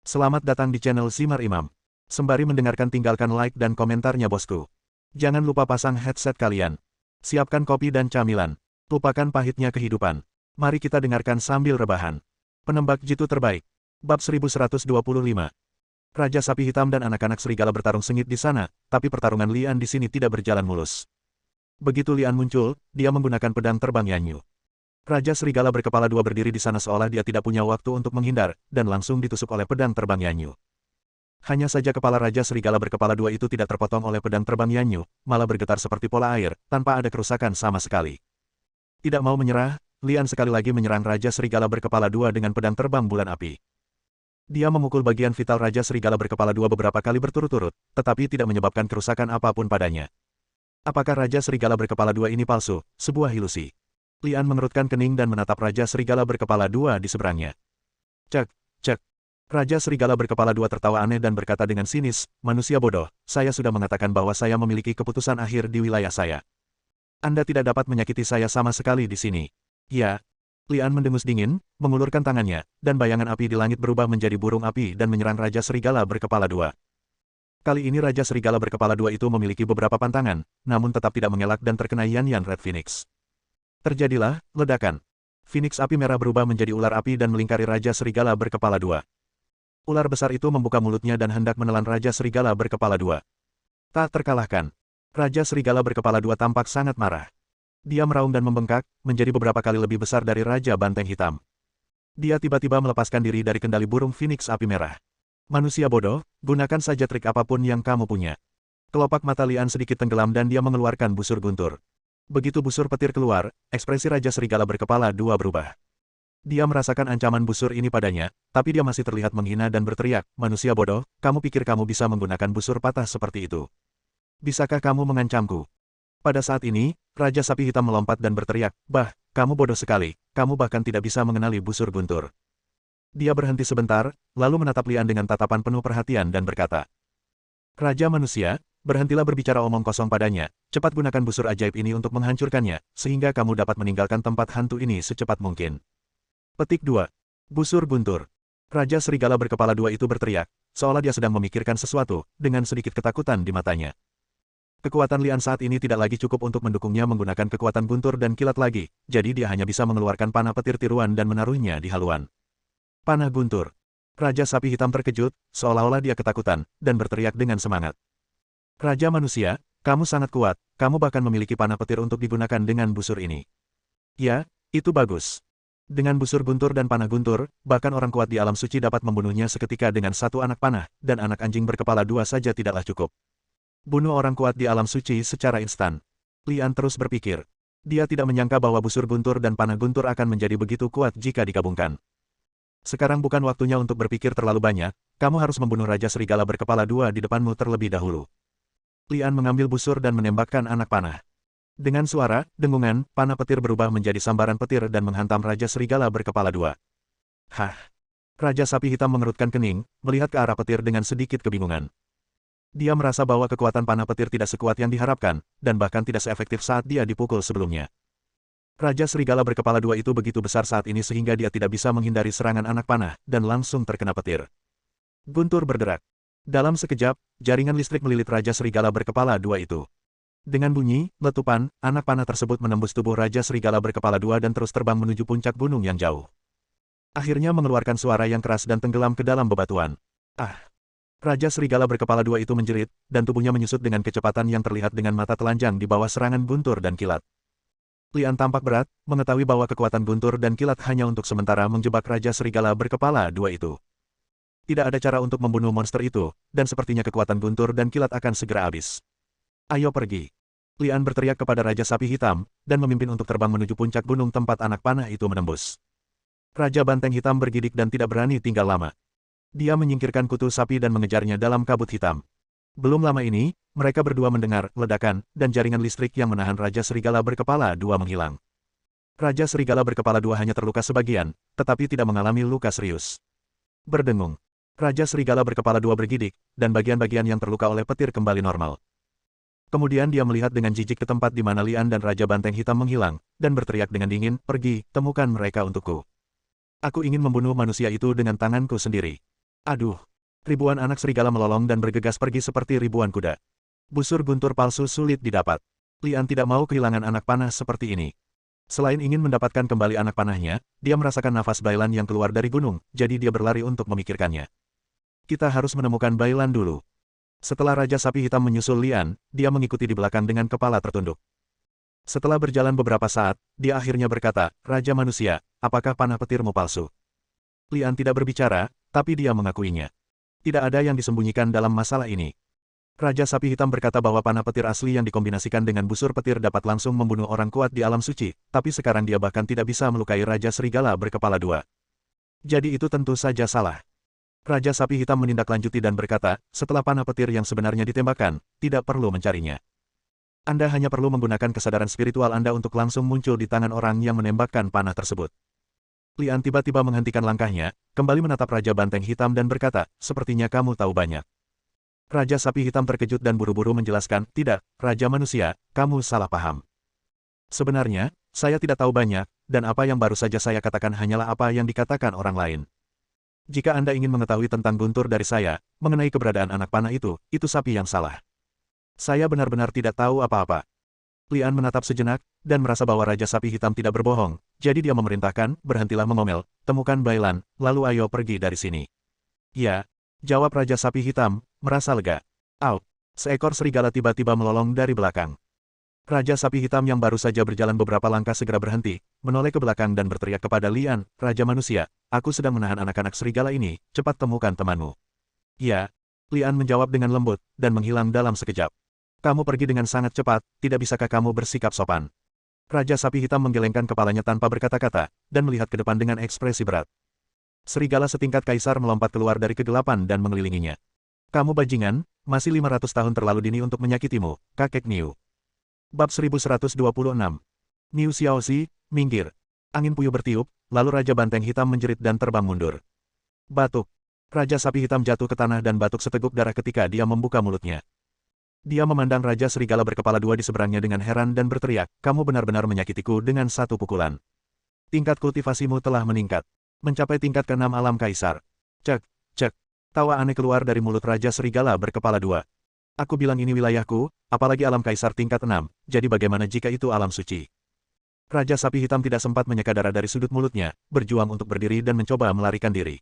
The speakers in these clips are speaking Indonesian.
Selamat datang di channel Simar Imam. Sembari mendengarkan tinggalkan like dan komentarnya bosku. Jangan lupa pasang headset kalian. Siapkan kopi dan camilan. Lupakan pahitnya kehidupan. Mari kita dengarkan sambil rebahan. Penembak jitu terbaik. Bab 1125. Raja Sapi Hitam dan anak-anak serigala bertarung sengit di sana, tapi pertarungan Lian di sini tidak berjalan mulus. Begitu Lian muncul, dia menggunakan pedang terbang Yanyu. Raja Serigala berkepala dua berdiri di sana seolah dia tidak punya waktu untuk menghindar, dan langsung ditusuk oleh pedang terbang Yanyu. Hanya saja kepala Raja Serigala berkepala dua itu tidak terpotong oleh pedang terbang Yanyu, malah bergetar seperti pola air, tanpa ada kerusakan sama sekali. Tidak mau menyerah, Lian sekali lagi menyerang Raja Serigala berkepala dua dengan pedang terbang bulan api. Dia memukul bagian vital Raja Serigala berkepala dua beberapa kali berturut-turut, tetapi tidak menyebabkan kerusakan apapun padanya. Apakah Raja Serigala berkepala dua ini palsu, sebuah ilusi? Lian mengerutkan kening dan menatap Raja Serigala berkepala dua di seberangnya. Cek, cek. Raja Serigala berkepala dua tertawa aneh dan berkata dengan sinis, manusia bodoh, saya sudah mengatakan bahwa saya memiliki keputusan akhir di wilayah saya. Anda tidak dapat menyakiti saya sama sekali di sini. Ya. Lian mendengus dingin, mengulurkan tangannya, dan bayangan api di langit berubah menjadi burung api dan menyerang Raja Serigala berkepala dua. Kali ini Raja Serigala berkepala dua itu memiliki beberapa pantangan, namun tetap tidak mengelak dan terkena Yan Red Phoenix. Terjadilah ledakan. Phoenix api merah berubah menjadi ular api dan melingkari Raja Serigala berkepala dua. Ular besar itu membuka mulutnya dan hendak menelan Raja Serigala berkepala dua. Tak terkalahkan. Raja Serigala berkepala dua tampak sangat marah. Dia meraung dan membengkak, menjadi beberapa kali lebih besar dari Raja Banteng Hitam. Dia tiba-tiba melepaskan diri dari kendali burung Phoenix api merah. Manusia bodoh, gunakan saja trik apapun yang kamu punya. Kelopak mata Lian sedikit tenggelam dan dia mengeluarkan busur guntur. Begitu busur petir keluar, ekspresi Raja Serigala berkepala dua berubah. Dia merasakan ancaman busur ini padanya, tapi dia masih terlihat menghina dan berteriak, manusia bodoh, kamu pikir kamu bisa menggunakan busur patah seperti itu? Bisakah kamu mengancamku? Pada saat ini, Raja Sapi Hitam melompat dan berteriak, bah, kamu bodoh sekali, kamu bahkan tidak bisa mengenali busur guntur. Dia berhenti sebentar, lalu menatap Lian dengan tatapan penuh perhatian dan berkata, Raja manusia, berhentilah berbicara omong kosong padanya, cepat gunakan busur ajaib ini untuk menghancurkannya, sehingga kamu dapat meninggalkan tempat hantu ini secepat mungkin. Petik 2. Busur guntur. Raja Serigala berkepala dua itu berteriak, seolah dia sedang memikirkan sesuatu, dengan sedikit ketakutan di matanya. Kekuatan Lian saat ini tidak lagi cukup untuk mendukungnya menggunakan kekuatan guntur dan kilat lagi, jadi dia hanya bisa mengeluarkan panah petir tiruan dan menaruhnya di haluan. Panah guntur. Raja Sapi Hitam terkejut, seolah-olah dia ketakutan, dan berteriak dengan semangat. Raja manusia, kamu sangat kuat, kamu bahkan memiliki panah petir untuk digunakan dengan busur ini. Ya, itu bagus. Dengan busur guntur dan panah guntur, bahkan orang kuat di alam suci dapat membunuhnya seketika dengan satu anak panah, dan anak anjing berkepala dua saja tidaklah cukup. Bunuh orang kuat di alam suci secara instan. Lian terus berpikir. Dia tidak menyangka bahwa busur guntur dan panah guntur akan menjadi begitu kuat jika digabungkan. Sekarang bukan waktunya untuk berpikir terlalu banyak, kamu harus membunuh Raja Serigala berkepala dua di depanmu terlebih dahulu. Lian mengambil busur dan menembakkan anak panah. Dengan suara, dengungan, panah petir berubah menjadi sambaran petir dan menghantam Raja Serigala berkepala dua. Hah! Raja Sapi Hitam mengerutkan kening, melihat ke arah petir dengan sedikit kebingungan. Dia merasa bahwa kekuatan panah petir tidak sekuat yang diharapkan, dan bahkan tidak seefektif saat dia dipukul sebelumnya. Raja Serigala berkepala dua itu begitu besar saat ini sehingga dia tidak bisa menghindari serangan anak panah, dan langsung terkena petir. Guntur berderak. Dalam sekejap, jaringan listrik melilit Raja Serigala berkepala dua itu. Dengan bunyi, letupan, anak panah tersebut menembus tubuh Raja Serigala berkepala dua dan terus terbang menuju puncak gunung yang jauh. Akhirnya mengeluarkan suara yang keras dan tenggelam ke dalam bebatuan. Ah! Raja Serigala berkepala dua itu menjerit, dan tubuhnya menyusut dengan kecepatan yang terlihat dengan mata telanjang di bawah serangan guntur dan kilat. Lian tampak berat, mengetahui bahwa kekuatan guntur dan kilat hanya untuk sementara menjebak Raja Serigala berkepala dua itu. Tidak ada cara untuk membunuh monster itu, dan sepertinya kekuatan guntur dan kilat akan segera habis. Ayo pergi. Lian berteriak kepada Raja Sapi Hitam, dan memimpin untuk terbang menuju puncak gunung tempat anak panah itu menembus. Raja Banteng Hitam bergidik dan tidak berani tinggal lama. Dia menyingkirkan kutu sapi dan mengejarnya dalam kabut hitam. Belum lama ini, mereka berdua mendengar ledakan, dan jaringan listrik yang menahan Raja Serigala berkepala dua menghilang. Raja Serigala berkepala dua hanya terluka sebagian, tetapi tidak mengalami luka serius. Berdengung. Raja Serigala berkepala dua bergidik, dan bagian-bagian yang terluka oleh petir kembali normal. Kemudian dia melihat dengan jijik ke tempat di mana Lian dan Raja Banteng Hitam menghilang, dan berteriak dengan dingin, pergi, temukan mereka untukku. Aku ingin membunuh manusia itu dengan tanganku sendiri. Aduh! Ribuan anak serigala melolong dan bergegas pergi seperti ribuan kuda. Busur guntur palsu sulit didapat. Lian tidak mau kehilangan anak panah seperti ini. Selain ingin mendapatkan kembali anak panahnya, dia merasakan nafas Bailan yang keluar dari gunung, jadi dia berlari untuk memikirkannya. Kita harus menemukan Bailan dulu. Setelah Raja Sapi Hitam menyusul Lian, dia mengikuti di belakang dengan kepala tertunduk. Setelah berjalan beberapa saat, dia akhirnya berkata, Raja Manusia, apakah panah petirmu palsu? Lian tidak berbicara, tapi dia mengakuinya. Tidak ada yang disembunyikan dalam masalah ini. Raja Sapi Hitam berkata bahwa panah petir asli yang dikombinasikan dengan busur petir dapat langsung membunuh orang kuat di alam suci, tapi sekarang dia bahkan tidak bisa melukai Raja Serigala berkepala dua. Jadi itu tentu saja salah. Raja Sapi Hitam menindaklanjuti dan berkata, setelah panah petir yang sebenarnya ditembakkan, tidak perlu mencarinya. Anda hanya perlu menggunakan kesadaran spiritual Anda untuk langsung muncul di tangan orang yang menembakkan panah tersebut. Lian tiba-tiba menghentikan langkahnya, kembali menatap Raja Banteng Hitam dan berkata, sepertinya kamu tahu banyak. Raja Sapi Hitam terkejut dan buru-buru menjelaskan, tidak, Raja Manusia, kamu salah paham. Sebenarnya, saya tidak tahu banyak, dan apa yang baru saja saya katakan hanyalah apa yang dikatakan orang lain. Jika Anda ingin mengetahui tentang guntur dari saya, mengenai keberadaan anak panah itu sapi yang salah. Saya benar-benar tidak tahu apa-apa. Lian menatap sejenak, dan merasa bahwa Raja Sapi Hitam tidak berbohong, jadi dia memerintahkan, berhentilah mengomel, temukan Bailan, lalu ayo pergi dari sini. Ya, jawab Raja Sapi Hitam, merasa lega. Au! Seekor serigala tiba-tiba melolong dari belakang. Raja Sapi Hitam yang baru saja berjalan beberapa langkah segera berhenti, menoleh ke belakang dan berteriak kepada Lian, Raja Manusia, aku sedang menahan anak-anak serigala ini, cepat temukan temanmu. Ya, Lian menjawab dengan lembut, dan menghilang dalam sekejap. Kamu pergi dengan sangat cepat, tidak bisakah kamu bersikap sopan? Raja Sapi Hitam menggelengkan kepalanya tanpa berkata-kata, dan melihat ke depan dengan ekspresi berat. Serigala setingkat kaisar melompat keluar dari kegelapan dan mengelilinginya. Kamu bajingan, masih 500 tahun terlalu dini untuk menyakitimu, kakek Niu. Bab 1126. Niu Xiaoxi, minggir. Angin puyuh bertiup, lalu Raja Banteng Hitam menjerit dan terbang mundur. Batuk. Raja Sapi Hitam jatuh ke tanah dan batuk seteguk darah ketika dia membuka mulutnya. Dia memandang Raja Serigala berkepala dua di seberangnya dengan heran dan berteriak, kamu benar-benar menyakitiku dengan satu pukulan. Tingkat kultivasimu telah meningkat. Mencapai tingkat ke-6 alam kaisar. Cek, cek. Tawa aneh keluar dari mulut Raja Serigala berkepala dua. Aku bilang ini wilayahku, apalagi alam kaisar tingkat 6, jadi bagaimana jika itu alam suci? Raja Sapi Hitam tidak sempat menyeka darah dari sudut mulutnya, berjuang untuk berdiri dan mencoba melarikan diri.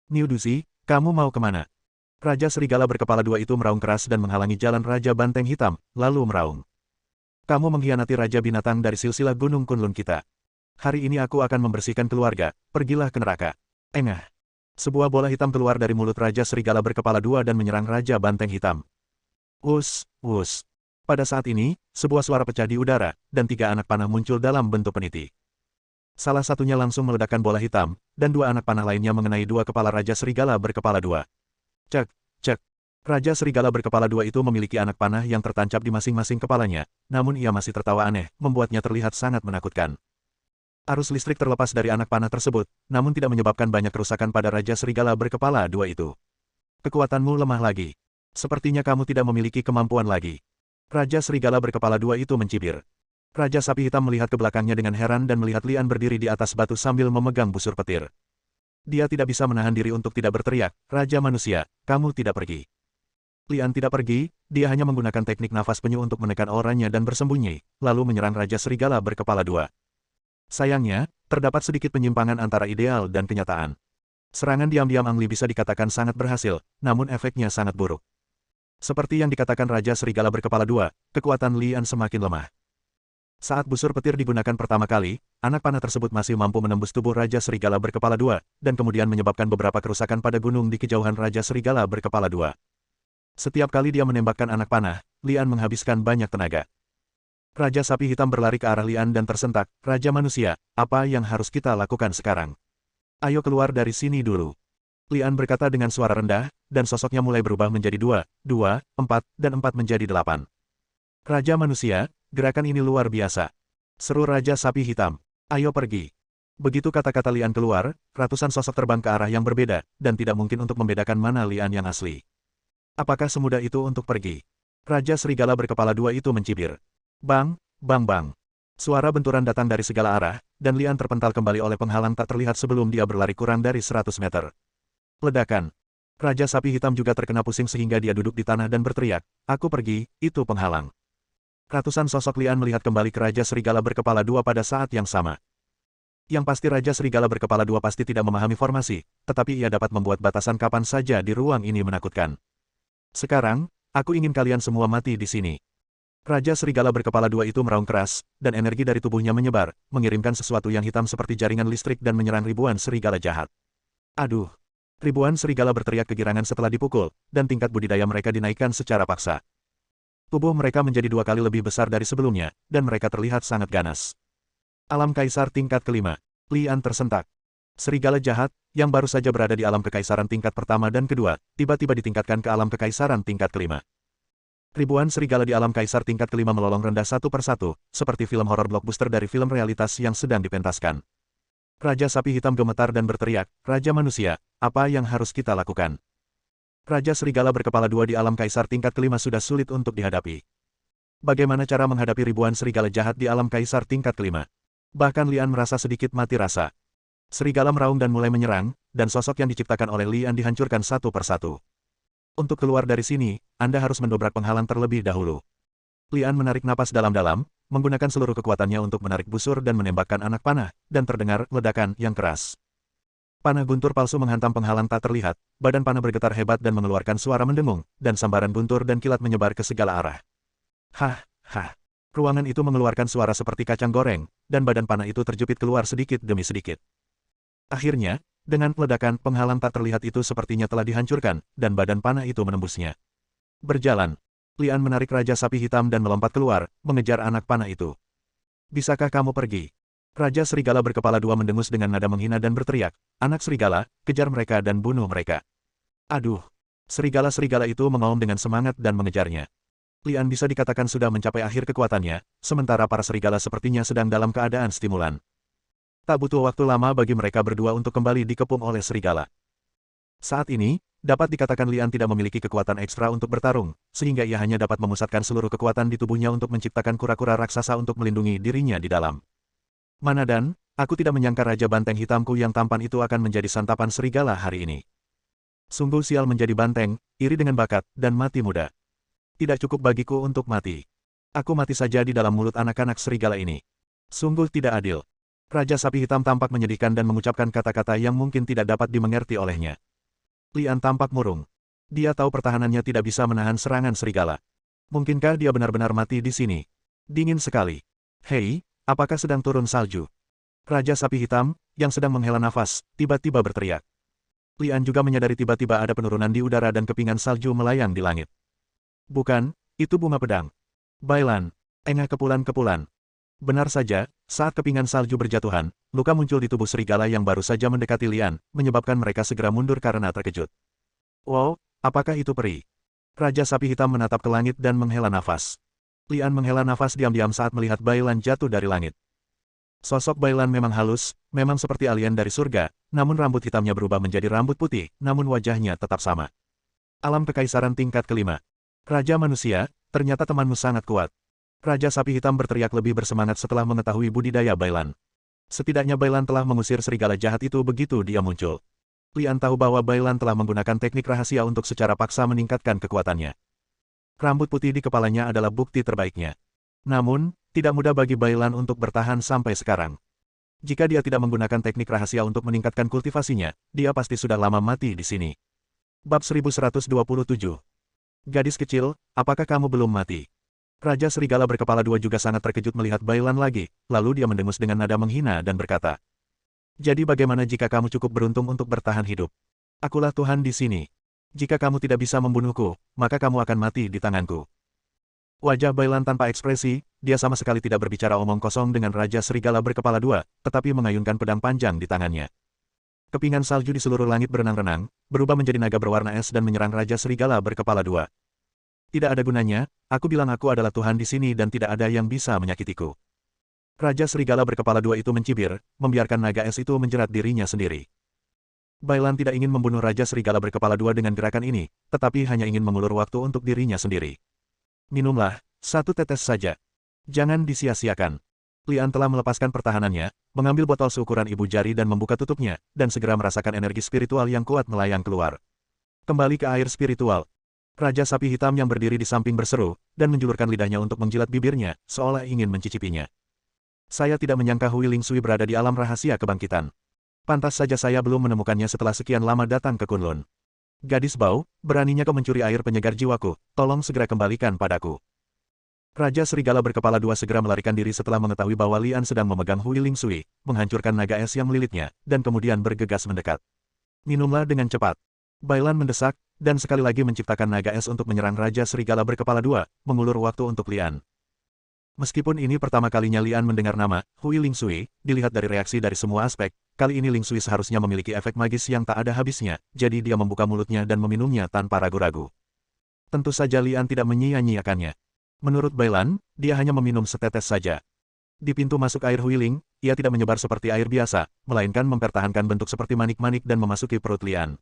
Niu Duzi, kamu mau kemana? Raja Serigala berkepala dua itu meraung keras dan menghalangi jalan Raja Banteng Hitam, lalu meraung. Kamu mengkhianati Raja Binatang dari silsilah Gunung Kunlun kita. Hari ini aku akan membersihkan keluarga, pergilah ke neraka. Engah. Sebuah bola hitam keluar dari mulut Raja Serigala berkepala dua dan menyerang Raja Banteng Hitam. Wus, wus. Pada saat ini, sebuah suara pecah di udara, dan 3 anak panah muncul dalam bentuk peniti. Salah satunya langsung meledakkan bola hitam, dan 2 anak panah lainnya mengenai 2 kepala Raja Serigala berkepala dua. Cek, cek. Raja Serigala berkepala dua itu memiliki anak panah yang tertancap di masing-masing kepalanya, namun ia masih tertawa aneh, membuatnya terlihat sangat menakutkan. Arus listrik terlepas dari anak panah tersebut, namun tidak menyebabkan banyak kerusakan pada Raja Serigala berkepala dua itu. Kekuatanmu lemah lagi. Sepertinya kamu tidak memiliki kemampuan lagi. Raja Serigala berkepala dua itu mencibir. Raja Sapi Hitam melihat ke belakangnya dengan heran dan melihat Lian berdiri di atas batu sambil memegang busur petir. Dia tidak bisa menahan diri untuk tidak berteriak, Raja Manusia, kamu tidak pergi. Lian tidak pergi, dia hanya menggunakan teknik nafas penyu untuk menekan auranya dan bersembunyi, lalu menyerang Raja Serigala berkepala dua. Sayangnya, terdapat sedikit penyimpangan antara ideal dan kenyataan. Serangan diam-diam Ang Li bisa dikatakan sangat berhasil, namun efeknya sangat buruk. Seperti yang dikatakan Raja Serigala berkepala dua, kekuatan Lian semakin lemah. Saat busur petir digunakan pertama kali, anak panah tersebut masih mampu menembus tubuh Raja Serigala berkepala dua, dan kemudian menyebabkan beberapa kerusakan pada gunung di kejauhan Raja Serigala berkepala dua. Setiap kali dia menembakkan anak panah, Lian menghabiskan banyak tenaga. Raja Sapi Hitam berlari ke arah Lian dan tersentak, Raja Manusia, apa yang harus kita lakukan sekarang? Ayo keluar dari sini dulu. Lian berkata dengan suara rendah, dan sosoknya mulai berubah menjadi 2, 4, dan 4 menjadi 8. Raja Manusia, gerakan ini luar biasa. Seru Raja Sapi Hitam. Ayo pergi. Begitu kata-kata Lian keluar, ratusan sosok terbang ke arah yang berbeda, dan tidak mungkin untuk membedakan mana Lian yang asli. Apakah semudah itu untuk pergi? Raja Serigala berkepala dua itu mencibir. Bang, bang bang. Suara benturan datang dari segala arah, dan Lian terpental kembali oleh penghalang tak terlihat sebelum dia berlari kurang dari 100 meter. Ledakan. Raja Sapi Hitam juga terkena pusing sehingga dia duduk di tanah dan berteriak, "Aku pergi, itu penghalang." Ratusan sosok Lian melihat kembali ke Raja Serigala berkepala dua pada saat yang sama. Yang pasti Raja Serigala berkepala dua pasti tidak memahami formasi, tetapi ia dapat membuat batasan kapan saja di ruang ini menakutkan. "Sekarang, aku ingin kalian semua mati di sini." Raja Serigala berkepala dua itu meraung keras, dan energi dari tubuhnya menyebar, mengirimkan sesuatu yang hitam seperti jaringan listrik dan menyerang ribuan serigala jahat. Aduh! Ribuan serigala berteriak kegirangan setelah dipukul, dan tingkat budidaya mereka dinaikkan secara paksa. Tubuh mereka menjadi 2 kali lebih besar dari sebelumnya, dan mereka terlihat sangat ganas. Alam Kaisar tingkat kelima. Lian tersentak. Serigala jahat, yang baru saja berada di alam kekaisaran tingkat pertama dan kedua, tiba-tiba ditingkatkan ke alam kekaisaran tingkat kelima. Ribuan serigala di alam kaisar tingkat kelima melolong rendah satu persatu, seperti film horor blockbuster dari film realitas yang sedang dipentaskan. Raja Sapi Hitam gemetar dan berteriak, "Raja Manusia, apa yang harus kita lakukan?" Raja Serigala berkepala dua di alam kaisar tingkat kelima sudah sulit untuk dihadapi. Bagaimana cara menghadapi ribuan serigala jahat di alam kaisar tingkat kelima? Bahkan Lian merasa sedikit mati rasa. Serigala meraung dan mulai menyerang, dan sosok yang diciptakan oleh Lian dihancurkan satu persatu. Untuk keluar dari sini, Anda harus mendobrak penghalang terlebih dahulu. Lian menarik napas dalam-dalam, menggunakan seluruh kekuatannya untuk menarik busur dan menembakkan anak panah, dan terdengar ledakan yang keras. Panah guntur palsu menghantam penghalang tak terlihat, badan panah bergetar hebat dan mengeluarkan suara mendengung, dan sambaran guntur dan kilat menyebar ke segala arah. Hah, hah. Ruangan itu mengeluarkan suara seperti kacang goreng, dan badan panah itu terjepit keluar sedikit demi sedikit. Akhirnya, dengan ledakan penghalang tak terlihat itu sepertinya telah dihancurkan, dan badan panah itu menembusnya. Berjalan. Lian menarik Raja Sapi Hitam dan melompat keluar, mengejar anak panah itu. "Bisakah kamu pergi?" Raja Serigala berkepala dua mendengus dengan nada menghina dan berteriak, "Anak serigala, kejar mereka dan bunuh mereka." Aduh! Serigala-serigala itu mengaum dengan semangat dan mengejarnya. Lian bisa dikatakan sudah mencapai akhir kekuatannya, sementara para serigala sepertinya sedang dalam keadaan stimulan. Tak butuh waktu lama bagi mereka berdua untuk kembali dikepung oleh serigala. Saat ini, dapat dikatakan Lian tidak memiliki kekuatan ekstra untuk bertarung, sehingga ia hanya dapat memusatkan seluruh kekuatan di tubuhnya untuk menciptakan kura-kura raksasa untuk melindungi dirinya di dalam. Manadan, aku tidak menyangka Raja Banteng Hitamku yang tampan itu akan menjadi santapan serigala hari ini. Sungguh sial menjadi banteng, iri dengan bakat, dan mati muda. Tidak cukup bagiku untuk mati. Aku mati saja di dalam mulut anak-anak serigala ini. Sungguh tidak adil. Raja Sapi Hitam tampak menyedihkan dan mengucapkan kata-kata yang mungkin tidak dapat dimengerti olehnya. Lian tampak murung. Dia tahu pertahanannya tidak bisa menahan serangan serigala. Mungkinkah dia benar-benar mati di sini? Dingin sekali. Hei, apakah sedang turun salju? Raja Sapi Hitam, yang sedang menghela nafas, tiba-tiba berteriak. Lian juga menyadari tiba-tiba ada penurunan di udara dan kepingan salju melayang di langit. Bukan, itu bunga pedang. Bailan, engah kepulan-kepulan. Benar saja, saat kepingan salju berjatuhan, luka muncul di tubuh serigala yang baru saja mendekati Lian, menyebabkan mereka segera mundur karena terkejut. Wow, apakah itu peri? Raja Sapi Hitam menatap ke langit dan menghela nafas. Lian menghela nafas diam-diam saat melihat Bailan jatuh dari langit. Sosok Bailan memang halus, memang seperti alien dari surga, namun rambut hitamnya berubah menjadi rambut putih, namun wajahnya tetap sama. Alam Kekaisaran tingkat kelima. Raja Manusia, ternyata temanmu sangat kuat. Raja Sapi Hitam berteriak lebih bersemangat setelah mengetahui budidaya Bailan. Setidaknya Bailan telah mengusir serigala jahat itu begitu dia muncul. Lian tahu bahwa Bailan telah menggunakan teknik rahasia untuk secara paksa meningkatkan kekuatannya. Rambut putih di kepalanya adalah bukti terbaiknya. Namun, tidak mudah bagi Bailan untuk bertahan sampai sekarang. Jika dia tidak menggunakan teknik rahasia untuk meningkatkan kultivasinya, dia pasti sudah lama mati di sini. Bab 1127. Gadis kecil, apakah kamu belum mati? Raja Serigala berkepala dua juga sangat terkejut melihat Bailan lagi, lalu dia mendengus dengan nada menghina dan berkata, "Jadi bagaimana jika kamu cukup beruntung untuk bertahan hidup? Akulah Tuhan di sini. Jika kamu tidak bisa membunuhku, maka kamu akan mati di tanganku." Wajah Bailan tanpa ekspresi, dia sama sekali tidak berbicara omong kosong dengan Raja Serigala berkepala dua, tetapi mengayunkan pedang panjang di tangannya. Kepingan salju di seluruh langit berenang-renang, berubah menjadi naga berwarna es dan menyerang Raja Serigala berkepala dua. Tidak ada gunanya, aku bilang aku adalah Tuhan di sini dan tidak ada yang bisa menyakitiku. Raja Serigala berkepala dua itu mencibir, membiarkan naga es itu menjerat dirinya sendiri. Bailan tidak ingin membunuh Raja Serigala berkepala dua dengan gerakan ini, tetapi hanya ingin mengulur waktu untuk dirinya sendiri. Minumlah, satu tetes saja. Jangan disia-siakan. Lian telah melepaskan pertahanannya, mengambil botol seukuran ibu jari dan membuka tutupnya, dan segera merasakan energi spiritual yang kuat melayang keluar. Kembali ke air spiritual. Raja Sapi Hitam yang berdiri di samping berseru, dan menjulurkan lidahnya untuk menjilat bibirnya, seolah ingin mencicipinya. Saya tidak menyangka Hui Lingsui berada di alam rahasia kebangkitan. Pantas saja saya belum menemukannya setelah sekian lama datang ke Kunlun. Gadis bau, beraninya kau mencuri air penyegar jiwaku, tolong segera kembalikan padaku. Raja Serigala berkepala dua segera melarikan diri setelah mengetahui bahwa Lian sedang memegang Hui Lingsui, menghancurkan naga es yang melilitnya, dan kemudian bergegas mendekat. Minumlah dengan cepat. Bailan mendesak, dan sekali lagi menciptakan naga es untuk menyerang Raja Serigala berkepala dua, mengulur waktu untuk Lian. Meskipun ini pertama kalinya Lian mendengar nama Hui Lingsui, dilihat dari reaksi dari semua aspek, kali ini Lingsui seharusnya memiliki efek magis yang tak ada habisnya, jadi dia membuka mulutnya dan meminumnya tanpa ragu-ragu. Tentu saja Lian tidak menyia-nyiakannya. Menurut Bailan, dia hanya meminum setetes saja. Di pintu masuk air Huiling, ia tidak menyebar seperti air biasa, melainkan mempertahankan bentuk seperti manik-manik dan memasuki perut Lian.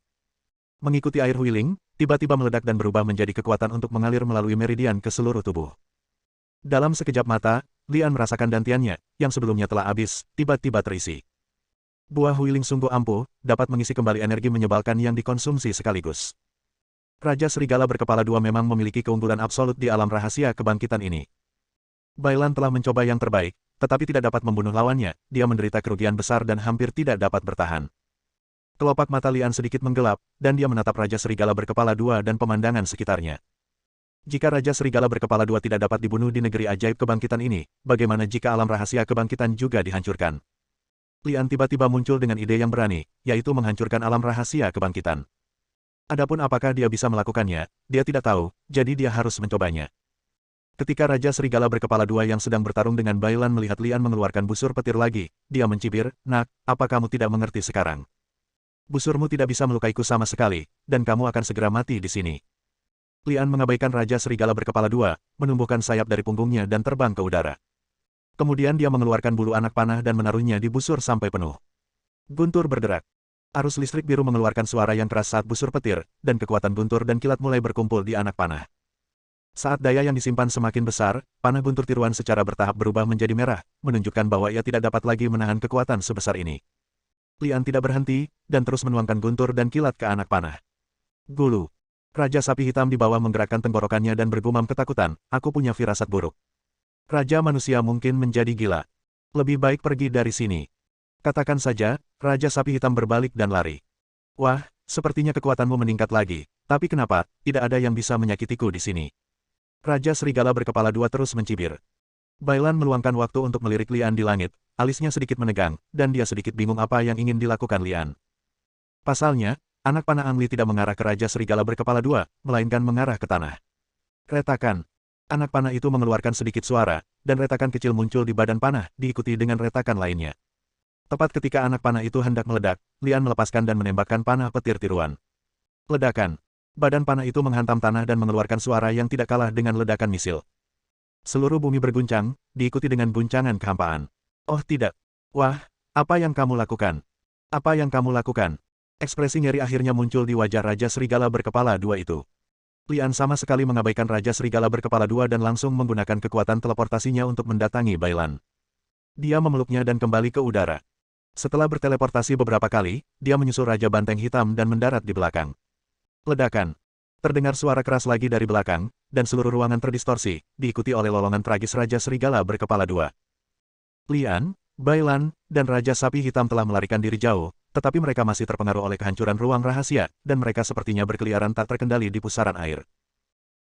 Mengikuti air Huiling, tiba-tiba meledak dan berubah menjadi kekuatan untuk mengalir melalui meridian ke seluruh tubuh. Dalam sekejap mata, Lian merasakan dantiannya, yang sebelumnya telah habis, tiba-tiba terisi. Buah Huiling sungguh ampuh, dapat mengisi kembali energi menyebalkan yang dikonsumsi sekaligus. Raja Serigala berkepala dua memang memiliki keunggulan absolut di alam rahasia kebangkitan ini. Bailan telah mencoba yang terbaik, tetapi tidak dapat membunuh lawannya, dia menderita kerugian besar dan hampir tidak dapat bertahan. Kelopak mata Lian sedikit menggelap, dan dia menatap Raja Serigala berkepala dua dan pemandangan sekitarnya. Jika Raja Serigala berkepala dua tidak dapat dibunuh di negeri ajaib kebangkitan ini, bagaimana jika alam rahasia kebangkitan juga dihancurkan? Lian tiba-tiba muncul dengan ide yang berani, yaitu menghancurkan alam rahasia kebangkitan. Adapun apakah dia bisa melakukannya, dia tidak tahu, jadi dia harus mencobanya. Ketika Raja Serigala berkepala dua yang sedang bertarung dengan Bailan melihat Lian mengeluarkan busur petir lagi, dia mencibir, "Nak, apa kamu tidak mengerti sekarang? Busurmu tidak bisa melukaiku sama sekali, dan kamu akan segera mati di sini." Lian mengabaikan Raja Serigala berkepala dua, menumbuhkan sayap dari punggungnya dan terbang ke udara. Kemudian dia mengeluarkan bulu anak panah dan menaruhnya di busur sampai penuh. Guntur bergerak. Arus listrik biru mengeluarkan suara yang keras saat busur petir, dan kekuatan guntur dan kilat mulai berkumpul di anak panah. Saat daya yang disimpan semakin besar, panah guntur tiruan secara bertahap berubah menjadi merah, menunjukkan bahwa ia tidak dapat lagi menahan kekuatan sebesar ini. Lian tidak berhenti, dan terus menuangkan guntur dan kilat ke anak panah. Gulu. Raja Sapi Hitam di bawah menggerakkan tenggorokannya dan bergumam ketakutan, "Aku punya firasat buruk. Raja manusia mungkin menjadi gila. Lebih baik pergi dari sini." Katakan saja, Raja Sapi Hitam berbalik dan lari. "Wah, sepertinya kekuatanmu meningkat lagi, tapi kenapa, tidak ada yang bisa menyakitiku di sini?" Raja Serigala berkepala dua terus mencibir. Bailan meluangkan waktu untuk melirik Lian di langit, alisnya sedikit menegang, dan dia sedikit bingung apa yang ingin dilakukan Lian. Pasalnya, anak panah Angli tidak mengarah ke Raja Serigala berkepala dua, melainkan mengarah ke tanah. Retakan. Anak panah itu mengeluarkan sedikit suara, dan retakan kecil muncul di badan panah, diikuti dengan retakan lainnya. Tepat ketika anak panah itu hendak meledak, Lian melepaskan dan menembakkan panah petir tiruan. Ledakan. Badan panah itu menghantam tanah dan mengeluarkan suara yang tidak kalah dengan ledakan misil. Seluruh bumi berguncang, diikuti dengan guncangan kehampaan. "Oh tidak. Wah, apa yang kamu lakukan? Apa yang kamu lakukan?" Ekspresi ngeri akhirnya muncul di wajah Raja Serigala berkepala dua itu. Lian sama sekali mengabaikan Raja Serigala berkepala dua dan langsung menggunakan kekuatan teleportasinya untuk mendatangi Bailan. Dia memeluknya dan kembali ke udara. Setelah berteleportasi beberapa kali, dia menyusul Raja Banteng Hitam dan mendarat di belakang. Ledakan. Terdengar suara keras lagi dari belakang, dan seluruh ruangan terdistorsi, diikuti oleh lolongan tragis Raja Serigala berkepala dua. Lian, Bailan, dan Raja Sapi Hitam telah melarikan diri jauh, tetapi mereka masih terpengaruh oleh kehancuran ruang rahasia, dan mereka sepertinya berkeliaran tak terkendali di pusaran air.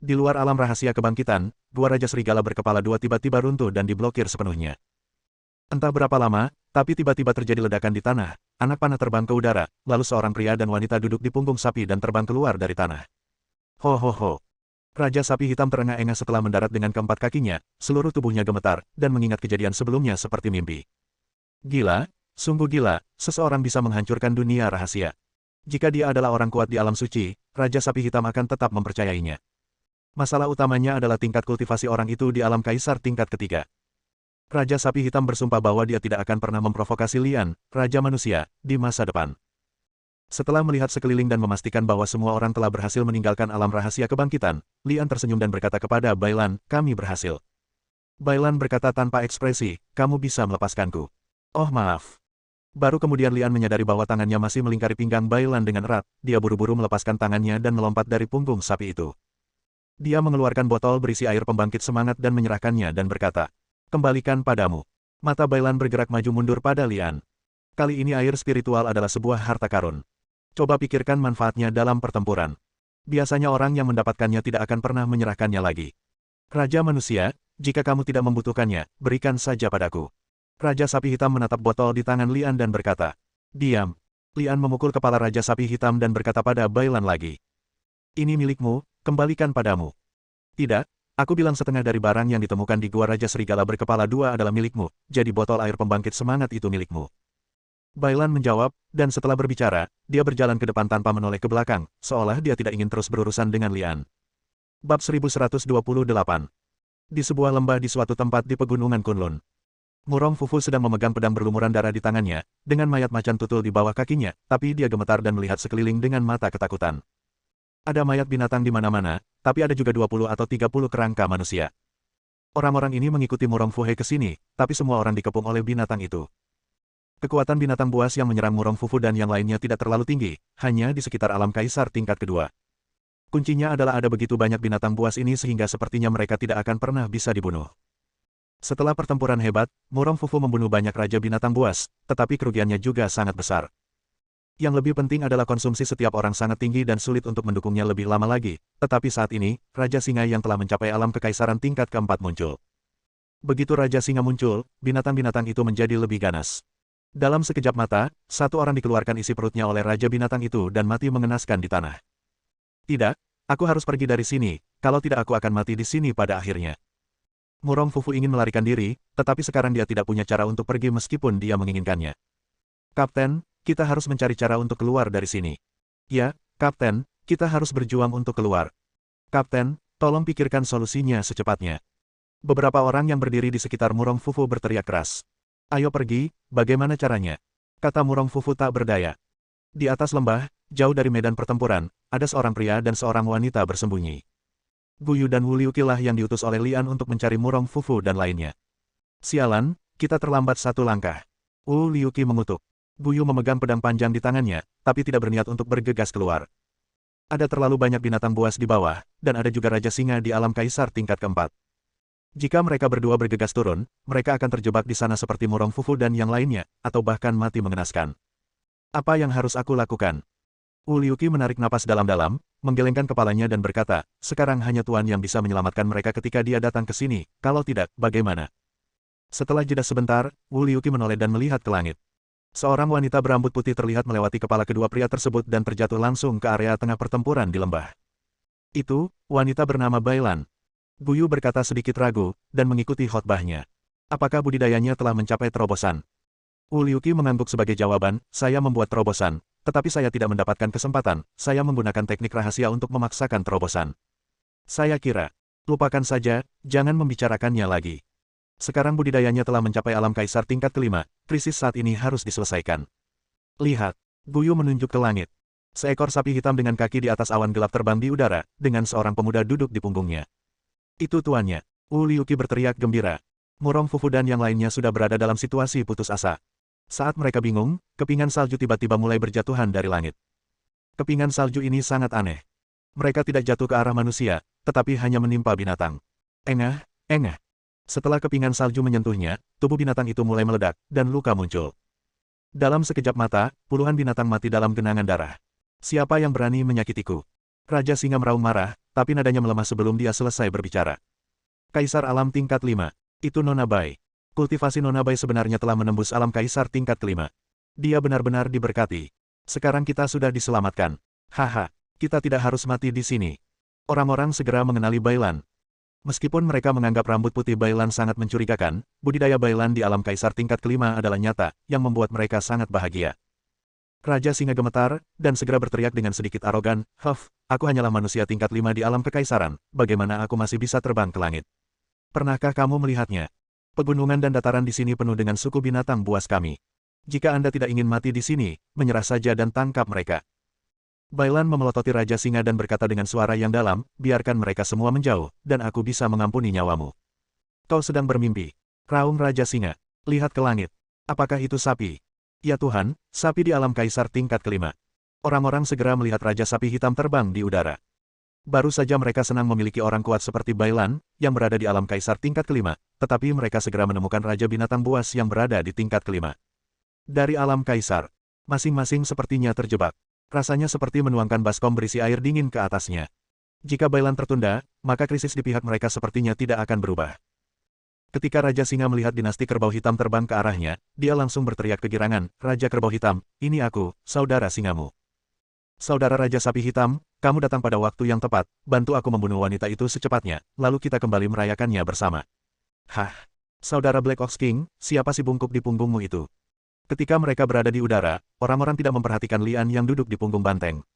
Di luar alam rahasia kebangkitan, gua Raja Serigala berkepala dua tiba-tiba runtuh dan diblokir sepenuhnya. Entah berapa lama, tapi tiba-tiba terjadi ledakan di tanah, anak panah terbang ke udara, lalu seorang pria dan wanita duduk di punggung sapi dan terbang keluar dari tanah. Ho ho ho. Raja Sapi Hitam terengah-engah setelah mendarat dengan keempat kakinya, seluruh tubuhnya gemetar, dan mengingat kejadian sebelumnya seperti mimpi. Gila, sungguh gila, seseorang bisa menghancurkan dunia rahasia. Jika dia adalah orang kuat di alam suci, Raja Sapi Hitam akan tetap mempercayainya. Masalah utamanya adalah tingkat kultivasi orang itu di alam kaisar tingkat ketiga. Raja Sapi Hitam bersumpah bahwa dia tidak akan pernah memprovokasi Lian, Raja Manusia, di masa depan. Setelah melihat sekeliling dan memastikan bahwa semua orang telah berhasil meninggalkan alam rahasia kebangkitan, Lian tersenyum dan berkata kepada Bailan, "Kami berhasil." Bailan berkata tanpa ekspresi, "Kamu bisa melepaskanku." "Oh maaf." Baru kemudian Lian menyadari bahwa tangannya masih melingkari pinggang Bailan dengan erat, dia buru-buru melepaskan tangannya dan melompat dari punggung sapi itu. Dia mengeluarkan botol berisi air pembangkit semangat dan menyerahkannya dan berkata, "Kembalikan padamu." Mata Bailan bergerak maju mundur pada Lian. Kali ini air spiritual adalah sebuah harta karun. Coba pikirkan manfaatnya dalam pertempuran. Biasanya orang yang mendapatkannya tidak akan pernah menyerahkannya lagi. Raja manusia, jika kamu tidak membutuhkannya, berikan saja padaku. Raja sapi hitam menatap botol di tangan Lian dan berkata, "Diam." Lian memukul kepala Raja sapi hitam dan berkata pada Bailan lagi, "Ini milikmu, kembalikan padamu." "Tidak, aku bilang setengah dari barang yang ditemukan di Gua Raja Serigala Berkepala Dua adalah milikmu, jadi botol air pembangkit semangat itu milikmu." Bailan menjawab, dan setelah berbicara, dia berjalan ke depan tanpa menoleh ke belakang, seolah dia tidak ingin terus berurusan dengan Lian. Bab 1128. Di sebuah lembah di suatu tempat di pegunungan Kunlun. Murong Fufu sedang memegang pedang berlumuran darah di tangannya, dengan mayat macan tutul di bawah kakinya, tapi dia gemetar dan melihat sekeliling dengan mata ketakutan. Ada mayat binatang di mana-mana, tapi ada juga 20 atau 30 kerangka manusia. Orang-orang ini mengikuti Murong Fuhe ke sini, tapi semua orang dikepung oleh binatang itu. Kekuatan binatang buas yang menyerang Murong Fufu dan yang lainnya tidak terlalu tinggi, hanya di sekitar alam kaisar tingkat kedua. Kuncinya adalah ada begitu banyak binatang buas ini sehingga sepertinya mereka tidak akan pernah bisa dibunuh. Setelah pertempuran hebat, Murong Fufu membunuh banyak raja binatang buas, tetapi kerugiannya juga sangat besar. Yang lebih penting adalah konsumsi setiap orang sangat tinggi dan sulit untuk mendukungnya lebih lama lagi, tetapi saat ini, Raja Singa yang telah mencapai alam kekaisaran tingkat keempat muncul. Begitu Raja Singa muncul, binatang-binatang itu menjadi lebih ganas. Dalam sekejap mata, satu orang dikeluarkan isi perutnya oleh Raja Binatang itu dan mati mengenaskan di tanah. "Tidak, aku harus pergi dari sini, kalau tidak aku akan mati di sini pada akhirnya." Murong Fufu ingin melarikan diri, tetapi sekarang dia tidak punya cara untuk pergi meskipun dia menginginkannya. "Kapten, kita harus mencari cara untuk keluar dari sini." "Ya, Kapten, kita harus berjuang untuk keluar." "Kapten, tolong pikirkan solusinya secepatnya." Beberapa orang yang berdiri di sekitar Murong Fufu berteriak keras. "Ayo pergi, bagaimana caranya?" kata Murong Fufu tak berdaya. Di atas lembah, jauh dari medan pertempuran, ada seorang pria dan seorang wanita bersembunyi. Guyu dan Wu Liuqi lah yang diutus oleh Lian untuk mencari Murong Fufu dan lainnya. "Sialan, kita terlambat satu langkah." Wu Liuqi mengutuk. Guyu memegang pedang panjang di tangannya, tapi tidak berniat untuk bergegas keluar. Ada terlalu banyak binatang buas di bawah, dan ada juga Raja Singa di alam kaisar tingkat keempat. Jika mereka berdua bergegas turun, mereka akan terjebak di sana seperti Murong Fufu dan yang lainnya, atau bahkan mati mengenaskan. "Apa yang harus aku lakukan?" Wu Liuqi menarik napas dalam-dalam, menggelengkan kepalanya dan berkata, "Sekarang hanya Tuan yang bisa menyelamatkan mereka ketika dia datang ke sini, kalau tidak, bagaimana?" Setelah jeda sebentar, Wu Liuqi menoleh dan melihat ke langit. Seorang wanita berambut putih terlihat melewati kepala kedua pria tersebut dan terjatuh langsung ke area tengah pertempuran di lembah. "Itu, wanita bernama Bailan." Guyu berkata sedikit ragu, dan mengikuti khotbahnya. "Apakah budidayanya telah mencapai terobosan?" Wu Liuqi mengangguk sebagai jawaban, "Saya membuat terobosan. Tetapi saya tidak mendapatkan kesempatan, saya menggunakan teknik rahasia untuk memaksakan terobosan. Saya kira, lupakan saja, jangan membicarakannya lagi. Sekarang budidayanya telah mencapai alam kaisar tingkat kelima, krisis saat ini harus diselesaikan." "Lihat." Guyu menunjuk ke langit. Seekor sapi hitam dengan kaki di atas awan gelap terbang di udara, dengan seorang pemuda duduk di punggungnya. "Itu tuannya." Wu Liuqi berteriak gembira. Murong Fufu dan yang lainnya sudah berada dalam situasi putus asa. Saat mereka bingung, kepingan salju tiba-tiba mulai berjatuhan dari langit. Kepingan salju ini sangat aneh. Mereka tidak jatuh ke arah manusia, tetapi hanya menimpa binatang. Engah, engah. Setelah kepingan salju menyentuhnya, tubuh binatang itu mulai meledak, dan luka muncul. Dalam sekejap mata, puluhan binatang mati dalam genangan darah. "Siapa yang berani menyakitiku?" Raja Singa meraung marah, tapi nadanya melemah sebelum dia selesai berbicara. "Kaisar alam tingkat 5. Itu Nona Bai." Kultivasi Nona Bai sebenarnya telah menembus alam kaisar tingkat kelima. Dia benar-benar diberkati. Sekarang kita sudah diselamatkan. Haha, kita tidak harus mati di sini. Orang-orang segera mengenali Bailan. Meskipun mereka menganggap rambut putih Bailan sangat mencurigakan, budidaya Bailan di alam kaisar tingkat kelima adalah nyata, yang membuat mereka sangat bahagia. Raja Singa gemetar, dan segera berteriak dengan sedikit arogan, "Huff, aku hanyalah manusia tingkat 5 di alam kekaisaran, bagaimana aku masih bisa terbang ke langit? Pernahkah kamu melihatnya? Pegunungan dan dataran di sini penuh dengan suku binatang buas kami. Jika Anda tidak ingin mati di sini, menyerah saja dan tangkap mereka." Bailan memelototi Raja Singa dan berkata dengan suara yang dalam, "Biarkan mereka semua menjauh, dan aku bisa mengampuni nyawamu." "Kau sedang bermimpi," raung Raja Singa. "Lihat ke langit. Apakah itu sapi?" Ya Tuhan, sapi di alam kaisar tingkat kelima. Orang-orang segera melihat Raja Sapi Hitam terbang di udara. Baru saja mereka senang memiliki orang kuat seperti Bailan, yang berada di alam kaisar tingkat kelima, tetapi mereka segera menemukan Raja Binatang Buas yang berada di tingkat kelima. Dari alam kaisar, masing-masing sepertinya terjebak. Rasanya seperti menuangkan baskom berisi air dingin ke atasnya. Jika Bailan tertunda, maka krisis di pihak mereka sepertinya tidak akan berubah. Ketika Raja Singa melihat dinasti kerbau hitam terbang ke arahnya, dia langsung berteriak kegirangan, "Raja Kerbau Hitam, ini aku, saudara singamu. Saudara Raja Sapi Hitam, kamu datang pada waktu yang tepat, bantu aku membunuh wanita itu secepatnya, lalu kita kembali merayakannya bersama." Hah? Saudara Black Ox King, siapa si bungkuk di punggungmu itu? Ketika mereka berada di udara, orang-orang tidak memperhatikan Lian yang duduk di punggung banteng.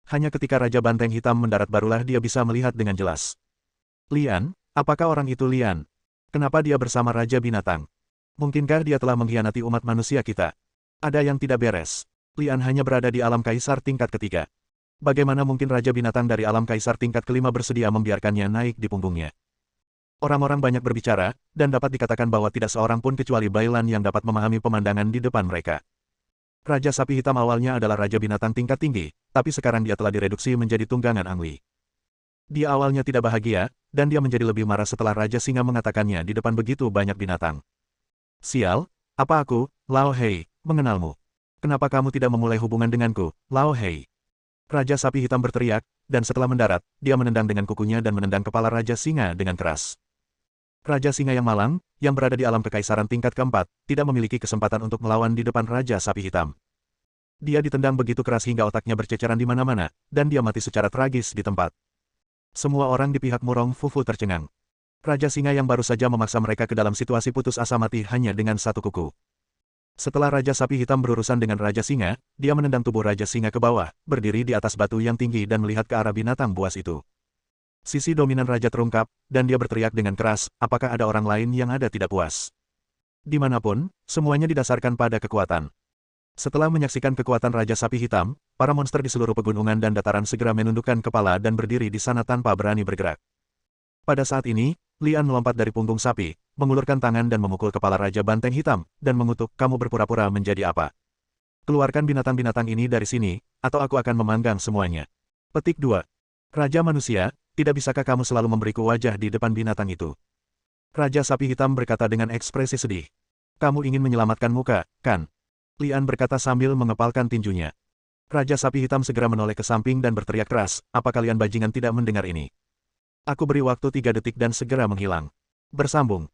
Hanya ketika Raja Banteng Hitam mendarat barulah dia bisa melihat dengan jelas. Lian? Apakah orang itu Lian? Kenapa dia bersama Raja Binatang? Mungkinkah dia telah mengkhianati umat manusia kita? Ada yang tidak beres. Lian hanya berada di alam kaisar tingkat ketiga. Bagaimana mungkin Raja Binatang dari alam kaisar tingkat kelima bersedia membiarkannya naik di punggungnya? Orang-orang banyak berbicara, dan dapat dikatakan bahwa tidak seorang pun kecuali Bailan yang dapat memahami pemandangan di depan mereka. Raja Sapi Hitam awalnya adalah Raja Binatang tingkat tinggi, tapi sekarang dia telah direduksi menjadi tunggangan Angli. Dia awalnya tidak bahagia, dan dia menjadi lebih marah setelah Raja Singa mengatakannya di depan begitu banyak binatang. Sial, apa aku, Lao Hei, mengenalmu? Kenapa kamu tidak memulai hubungan denganku, Lao Hei? Raja Sapi Hitam berteriak, dan setelah mendarat, dia menendang dengan kukunya dan menendang kepala Raja Singa dengan keras. Raja Singa yang malang, yang berada di alam kekaisaran tingkat keempat, tidak memiliki kesempatan untuk melawan di depan Raja Sapi Hitam. Dia ditendang begitu keras hingga otaknya berceceran di mana-mana, dan dia mati secara tragis di tempat. Semua orang di pihak Murong Fufu tercengang. Raja Singa yang baru saja memaksa mereka ke dalam situasi putus asa mati hanya dengan satu kuku. Setelah Raja Sapi Hitam berurusan dengan Raja Singa, dia menendang tubuh Raja Singa ke bawah, berdiri di atas batu yang tinggi dan melihat ke arah binatang buas itu. Sisi dominan Raja terungkap, dan dia berteriak dengan keras, apakah ada orang lain yang ada tidak puas? Dimanapun, semuanya didasarkan pada kekuatan. Setelah menyaksikan kekuatan Raja Sapi Hitam, para monster di seluruh pegunungan dan dataran segera menundukkan kepala dan berdiri di sana tanpa berani bergerak. Pada saat ini, Lian melompat dari punggung sapi, mengulurkan tangan dan memukul kepala Raja Banteng Hitam, dan mengutuk, kamu berpura-pura menjadi apa? Keluarkan binatang-binatang ini dari sini, atau aku akan memanggang semuanya. Petik 2. Raja Manusia, tidak bisakah kamu selalu memberiku wajah di depan binatang itu? Raja Sapi Hitam berkata dengan ekspresi sedih. Kamu ingin menyelamatkan muka, kan? Lian berkata sambil mengepalkan tinjunya. Raja Sapi Hitam segera menoleh ke samping dan berteriak keras, apa kalian bajingan tidak mendengar ini? Aku beri waktu 3 detik dan segera menghilang. Bersambung.